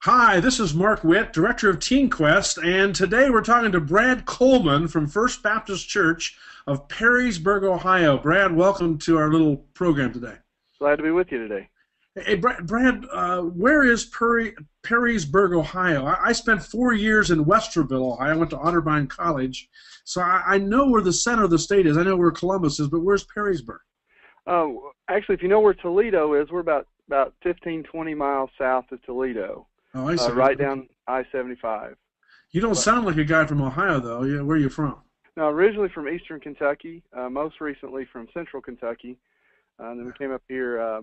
Hi, this is Mark Witt, Director of Teen Quest, and today we're talking to Brad Coleman from First Baptist Church of Perrysburg, Ohio. Brad, welcome to our little program today. Glad to be with you today. Hey, Brad, where is Perrysburg, Ohio? I spent 4 years in Westerville, Ohio. I went to Otterbein College, so I know where the center of the state is. I know where Columbus is, but where's Perrysburg? Actually, if you know where Toledo is, we're about 15, 20 miles south of Toledo, Oh, I see. right down I-75. You don't But, sound like a guy from Ohio, though. Yeah, where are you from? now, originally from eastern Kentucky, most recently from central Kentucky, and then we came up here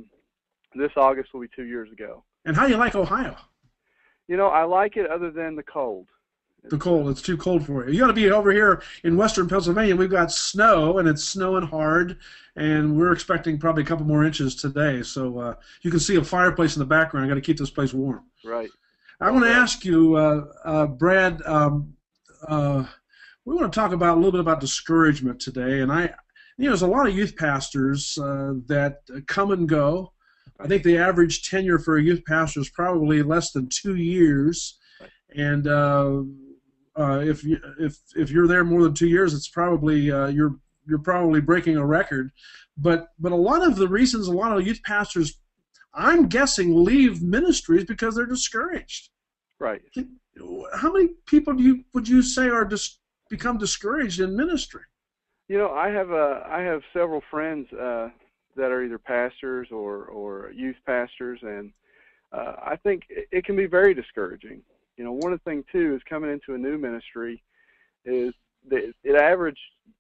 this August will be 2 years ago. And how do you like Ohio? I like it other than the cold. The cold. It's too cold for you. You got to be over here in western Pennsylvania. We've got snow, and it's snowing hard, and we're expecting probably a couple more inches today. So you can see a fireplace in the background. I got to keep this place warm. Right. I want to ask you, Brad. We want to talk about a little bit about discouragement today, and there's a lot of youth pastors that come and go. I think the average tenure for a youth pastor is probably less than 2 years, and if you're there more than 2 years, it's probably you're probably breaking a record. But a lot of the reasons a lot of youth pastors, I'm guessing, leave ministries because they're discouraged. Right. How many people would you say are become discouraged in ministry? I have several friends that are either pastors or youth pastors, and I think it can be very discouraging. One of the things too is coming into a new ministry is that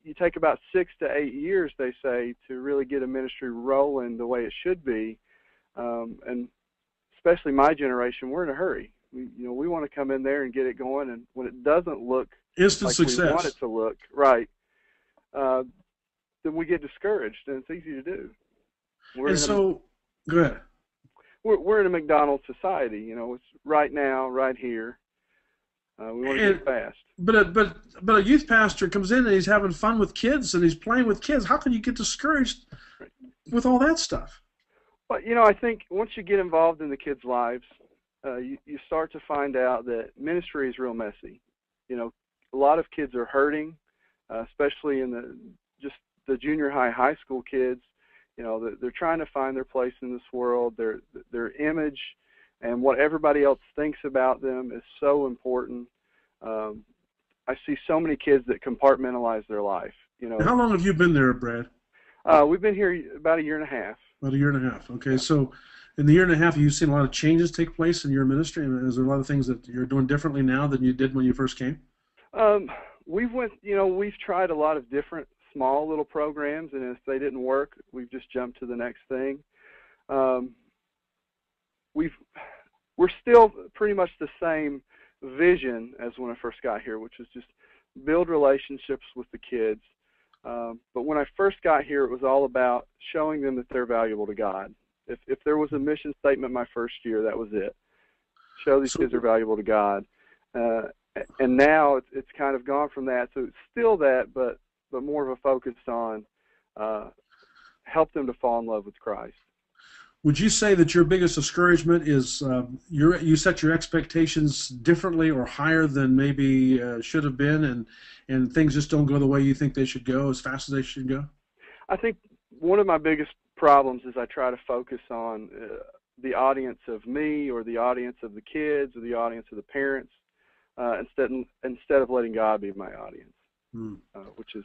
you take about 6 to 8 years, they say, to really get a ministry rolling the way it should be, and especially my generation, we're in a hurry. We want to come in there and get it going, and when it doesn't look Instant like success. we want it to look, right, then we get discouraged, and it's easy to do. Go ahead. We're in a McDonald's society. It's right now, right here. We want to get fast. But a youth pastor comes in and he's having fun with kids and he's playing with kids. How can you get discouraged with all that stuff? Well, I think once you get involved in the kids' lives, you start to find out that ministry is real messy. A lot of kids are hurting, especially in the junior high school kids. They're trying to find their place in this world. Their image and what everybody else thinks about them is so important. I see so many kids that compartmentalize their life. How long have you been there, Brad? We've been here about a year and a half. About a year and a half. Okay, so in the year and a half, you've seen a lot of changes take place in your ministry, and is there a lot of things that you're doing differently now than you did when you first came? We've tried a lot of different small little programs, and if they didn't work, we've just jumped to the next thing. We're still pretty much the same vision as when I first got here, which is just build relationships with the kids. But when I first got here, it was all about showing them that they're valuable to God. If there was a mission statement my first year, that was it. Show these kids are valuable to God. And now it's kind of gone from that. So it's still that, but more of a focus on help them to fall in love with Christ. Would you say that your biggest discouragement is you set your expectations differently or higher than maybe should have been, and things just don't go the way you think they should go as fast as they should go? I think one of my biggest problems is I try to focus on the audience of me or the audience of the kids or the audience of the parents instead of letting God be my audience, which is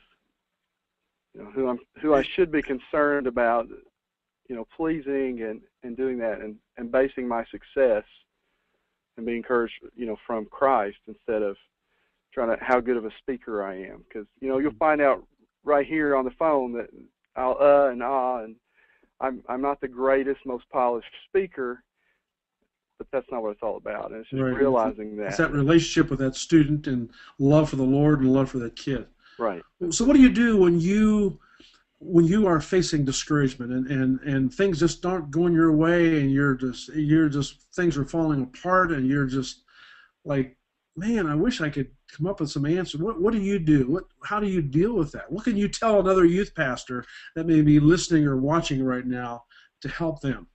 who I should be concerned about, pleasing and doing that and basing my success and being encouraged, from Christ instead of trying to how good of a speaker I am. Because, you'll find out right here on the phone that I'll and I'm not the greatest, most polished speaker, but that's not what it's all about. And it's just realizing that. It's that relationship with that student and love for the Lord and love for that kid. Right. So what do you do when you are facing discouragement and things just aren't going your way and you're just things are falling apart and you're just like, man, I wish I could come up with some answers. What do you do? How do you deal with that? What can you tell another youth pastor that may be listening or watching right now to help them?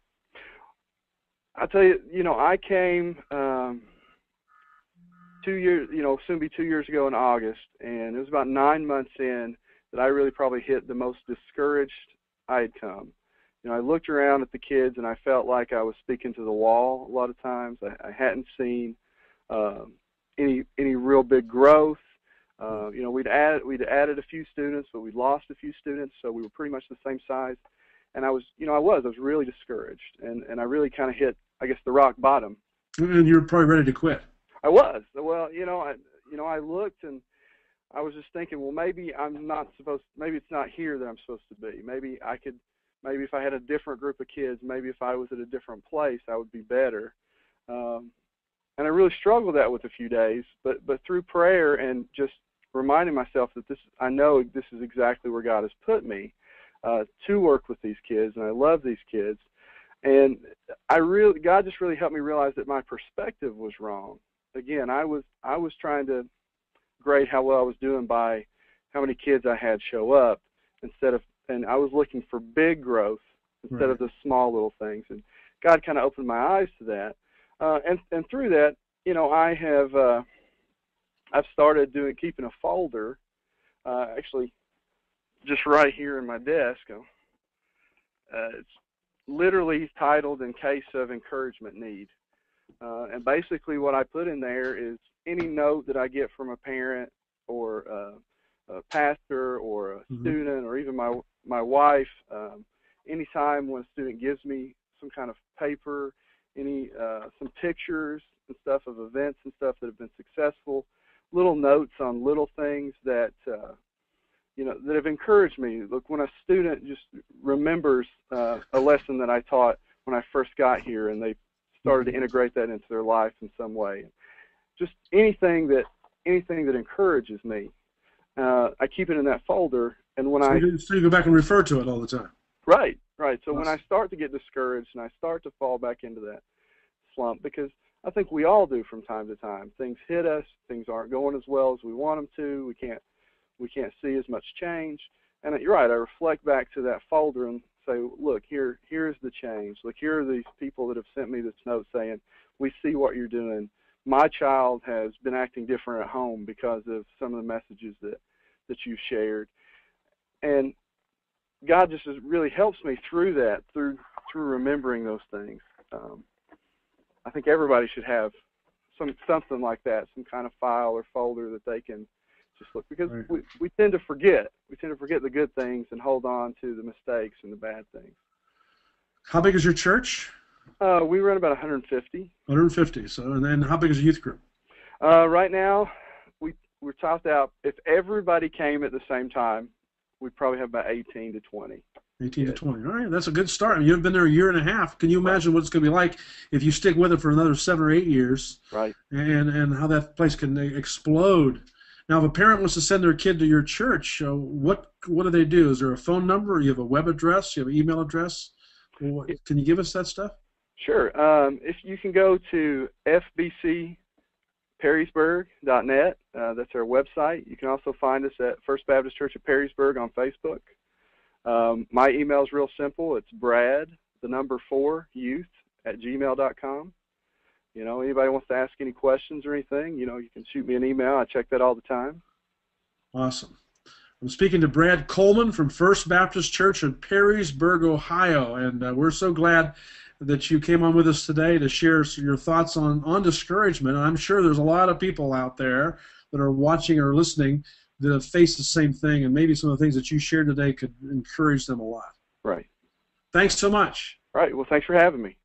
I'll tell you, I came 2 years, soon be 2 years ago in August, and it was about 9 months in that I really probably hit the most discouraged I had come. I looked around at the kids and I felt like I was speaking to the wall a lot of times. I hadn't seen any real big growth. We'd added a few students, but we'd lost a few students, so we were pretty much the same size. And I was really discouraged, and I really kind of hit, I guess, the rock bottom. And you're probably ready to quit. I was. Well, I looked and I was just thinking, well, maybe maybe it's not here that I'm supposed to be. Maybe if I had a different group of kids, maybe if I was at a different place, I would be better. And I really struggled with that with a few days, but through prayer and just reminding myself that I know this is exactly where God has put me to work with these kids, and I love these kids. And God just really helped me realize that my perspective was wrong. Again, I was trying to grade how well I was doing by how many kids I had show up and I was looking for big growth instead of the small little things. And God kind of opened my eyes to that. And through that, I've started keeping a folder, actually just right here in my desk. It's literally titled "In Case of Encouragement Need." And basically what I put in there is any note that I get from a parent or a pastor or a student or even my wife, anytime when a student gives me some kind of paper, some pictures and stuff of events and stuff that have been successful, little notes on little things that that have encouraged me. Look, when a student just remembers a lesson that I taught when I first got here, and they started to integrate that into their life in some way, just anything that encourages me, I keep it in that folder. And when so you go back and refer to it all the time. Right. So when I start to get discouraged and I start to fall back into that slump, because I think we all do from time to time, things hit us, things aren't going as well as we want them to, we can't see as much change. And you're right, I reflect back to that folder and say, look, here's the change. Look, here are these people that have sent me this note saying, we see what you're doing. My child has been acting different at home because of some of the messages that you shared. And God just really helps me through that, through remembering those things. I think everybody should have something like that, some kind of file or folder that they can just look, because we tend to forget. We tend to forget the good things and hold on to the mistakes and the bad things. How big is your church? We run about 150. 150. So, and then how big is the youth group? Right now, we're topped out. If everybody came at the same time, we'd probably have about 18 to 20. 18 to 20. All right, that's a good start. I mean, you've been there a year and a half. Can you imagine what it's going to be like if you stick with it for another 7 or 8 years? Right. And how that place can explode. Now, if a parent wants to send their kid to your church, what do they do? Is there a phone number? You have a web address? You have an email address? Can you give us that stuff? Sure. If you can go to fbcperrysburg.net, that's our website. You can also find us at First Baptist Church of Perrysburg on Facebook. My email is real simple. It's brad4youth@gmail.com. Anybody wants to ask any questions or anything, you can shoot me an email. I check that all the time. Awesome. I'm speaking to Brad Coleman from First Baptist Church in Perrysburg, Ohio, and we're so glad that you came on with us today to share your thoughts on discouragement. And I'm sure there's a lot of people out there that are watching or listening that have faced the same thing, and maybe some of the things that you shared today could encourage them a lot. Right. Thanks so much. All right. Well, thanks for having me.